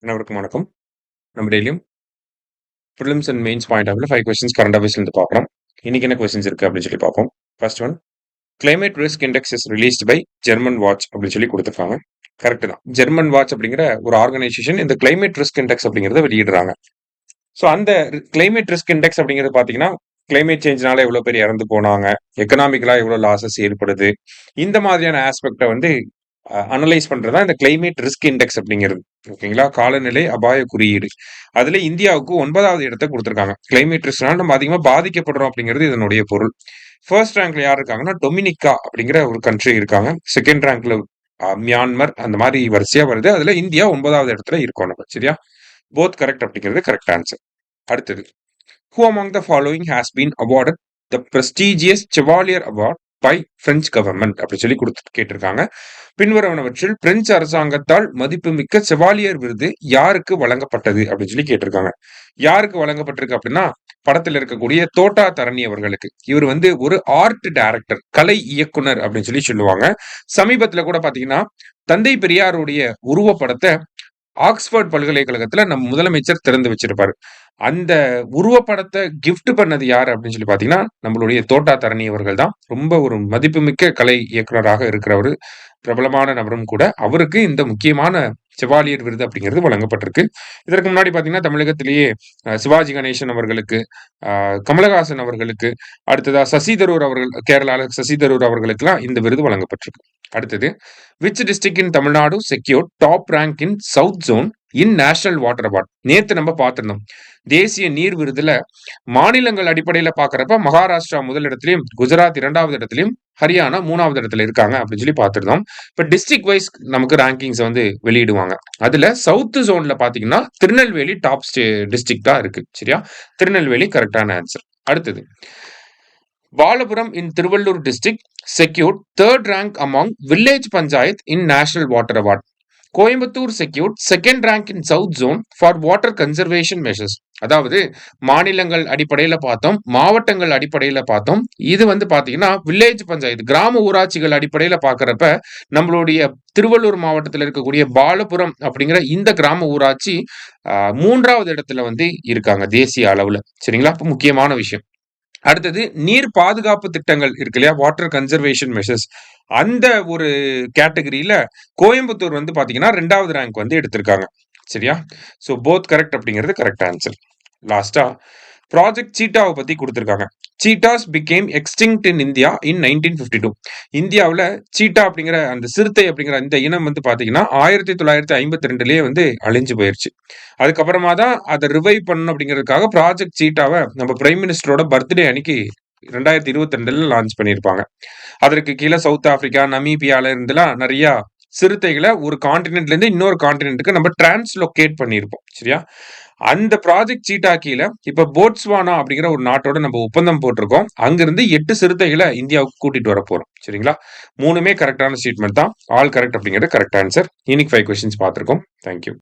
அனைவருக்கும் வணக்கம். நம்ம டெய்லியும் prelims and mains point of 5 questions current அஃபேர்ஸ்ல இருந்து பார்க்குறோம். இன்னைக்கு என்ன கொஸ்டின்ஸ் இருக்கு அப்படின்னு சொல்லி பார்ப்போம். First one, climate risk index is released by Germanwatch அப்படின்னு சொல்லி கொடுத்துருக்காங்க. கரெக்ட் தான். ஜெர்மன் வாட்ச் அப்படிங்கிற ஒரு ஆர்கனைசேஷன் இந்த கிளைமேட் ரிஸ்க் இண்டெக்ஸ் அப்படிங்கிறத வெளியிடுறாங்க. ஸோ அந்த கிளைமேட் ரிஸ்க் இண்டெக்ஸ் அப்படிங்கிறது பார்த்தீங்கன்னா கிளைமேட் சேஞ்ச்னால எவ்வளோ பேர் இறந்து போனாங்க, எக்கனாமிக்கலா எவ்வளோ லாசஸ் ஏற்படுது, இந்த மாதிரியான ஆஸ்பெக்டை வந்து அனலைஸ் பண்றதா இந்த கிளைமேட் ரிஸ்க் இண்டெக்ஸ் அப்படிங்கிறது. ஓகேங்களா? காலநிலை அபாய குறியீடு. அதுல இந்தியாவுக்கு 9வது இடத்தை கொடுத்திருக்காங்க. கிளைமேட் ரிஸ்க்னால நம்ம அதிகமா பாதிக்கப்படுறோம் அப்படிங்கிறது இதனுடைய பொருள். ஃபர்ஸ்ட் ரேங்க்ல யார் இருக்காங்கன்னா டொமினிகா அப்படிங்கிற ஒரு கண்ட்ரி இருக்காங்க. செகண்ட் ரேங்க்ல மியான்மர், அந்த மாதிரி வரிசையா வருது. அதுல இந்தியா 9வது இடத்துல இருக்கோம் நம்ம. சரியா? போத் கரெக்ட் அப்படிங்கிறது கரெக்ட் ஆன்சர். அடுத்தது, who among the following has been awarded the prestigious Chevalier Award by French government அப்படி சொல்லி கேட்டிருக்காங்க. பின்வருவனவற்றில் பிரெஞ்சு அரசாங்கத்தால் மதிப்புமிக்க செவாலியர் விருது யாருக்கு வழங்கப்பட்டது அப்படின்னு சொல்லி கேட்டிருக்காங்க. யாருக்கு வழங்கப்பட்டிருக்கு அப்படின்னா படத்துல இருக்கக்கூடிய தோட்டா தரணி அவர்களுக்கு. இவர் வந்து ஒரு ஆர்ட் டைரக்டர், கலை இயக்குனர் அப்படின்னு சொல்லி சொல்லுவாங்க. சமீபத்துல கூட பாத்தீங்கன்னா தந்தை பெரியாருடைய உருவப்படத்தை ஆக்ஸ்போர்ட் பல்கலைக்கழகத்துல நம்ம முதலமைச்சர் திறந்து வச்சிருப்பாரு. அந்த உருவப்படத்தை கிஃப்ட் பண்ணது யாரு அப்படின்னு சொல்லி பாத்தீங்கன்னா நம்மளுடைய தோட்டா தரணி அவர்கள் தான். ரொம்ப ஒரு மதிப்புமிக்க கலை இயக்குனராக இருக்கிறவர், பிரபலமான நபரும் கூட. அவருக்கு இந்த முக்கியமான செவாலியர் விருது அப்படிங்கிறது வழங்கப்பட்டிருக்கு. இதற்கு முன்னாடி பாத்தீங்கன்னா தமிழகத்திலேயே சிவாஜி கணேசன் அவர்களுக்கு, கமலஹாசன் அவர்களுக்கு, அடுத்ததா சசி தரூர் அவர்கள், கேரளால சசி தரூர் அவர்களுக்கெல்லாம் இந்த விருது வழங்கப்பட்டிருக்கு. அடுத்தது, which district in Tamil Nadu secure top rank in south zone in national water award. நேத்து நம்ம பார்த்திருந்தோம். தேசிய நீர் விருதுல மாநிலங்கள் அடிப்படையில பாக்குறப்ப மகாராஷ்டிரா முதல் இடத்திலையும், குஜராத் 2வது இடத்திலையும், ஹரியானா 3வது இடத்துல இருக்காங்க அப்படின்னு சொல்லி பார்த்திருந்தோம். இப்ப டிஸ்ட்ரிக்ட் வைஸ் நமக்கு ரேங்கிங்ஸ் வந்து வெளியிடுவாங்க. அதுல சவுத் ஜோன்ல பாத்தீங்கன்னா திருநெல்வேலி டாப் டிஸ்ட்ரிக்டா இருக்கு. சரியா? திருநெல்வேலி கரெக்டான ஆன்சர். அடுத்தது, Balapuram in Tiruvallur district secured third rank among village panchayat in national water award. Coimbatore secured second rank in south zone for water conservation measures. அதாவது மாநிலங்கள் அடிப்படையில பார்த்தோம், மாவட்டங்கள் அடிப்படையில பார்த்தோம். இது வந்து பாத்தீங்கன்னா வில்லேஜ் பஞ்சாயத்து, கிராம ஊராட்சிகள் அடிப்படையில பாக்குறப்ப நம்மளுடைய திருவள்ளூர் மாவட்டத்தில் இருக்கக்கூடிய பாலபுரம் அப்படிங்கிற இந்த கிராம ஊராட்சி 3வது இடத்துல வந்து இருக்காங்க தேசிய அளவுல. சரிங்களா? அப்ப முக்கியமான விஷயம். அடுத்தது, நீர் பாதுகாப்பு திட்டங்கள் இருக்கு இல்லையா, வாட்டர் கன்சர்வேஷன் மெஷர்ஸ், அந்த ஒரு கேட்டகரியில கோயம்புத்தூர் வந்து பாத்தீங்கன்னா 2வது ரேங்க் வந்து எடுத்திருக்காங்க. சரியா? சோ போத் கரெக்ட் அப்படிங்கிறது கரெக்ட் ஆன்சர். லாஸ்டா ப்ராஜெக்ட் சீட்டாவை பத்தி கொடுத்திருக்காங்க. Cheetahs became extinct in India in 1952. இந்தியாவில் சீட்டா அப்படிங்கிற அந்த சிறுத்தை அப்படிங்கிற இந்த இனம் வந்து பாத்தீங்கன்னா 1952லயே வந்து அழிஞ்சு போயிருச்சு. அதுக்கப்புறமா தான் அதை ரிவைவ் பண்ணணும் அப்படிங்கிறதுக்காக ப்ராஜெக்ட் சீட்டாவை நம்ம பிரைம் மினிஸ்டரோட பர்த்டே அன்னைக்கு 2022ல லான்ச் பண்ணியிருப்பாங்க. அதற்கு கீழே சவுத் ஆப்பிரிக்கா, நமீபியால இருந்துலாம் நிறைய சிறுத்தைகளை ஒரு கான்டினென்ட்ல இருந்து இன்னொரு கான்டினென்ட்டுக்கு நம்ம டிரான்ஸ்லோகேட் பண்ணியிருப்போம். சரியா? அந்த ப்ராஜெக்ட் சீட்டா கீழே இப்ப போட்ஸ்வானா அப்படிங்கிற ஒரு நாட்டோட நம்ம ஒப்பந்தம் போட்டிருக்கோம். அங்கிருந்து 8 சிறுத்தைகளை இந்தியாவுக்கு கூட்டிட்டு வர போறோம். சரிங்களா? 3மே கரெக்டான ஸ்டேட்மெண்ட் தான். ஆல் கரெக்ட் அப்படிங்கிறது கரெக்ட் ஆன்சர். இன்னைக்கு 5 கொஸ்டின்ஸ் பார்த்திருக்கோம். தேங்க்யூ.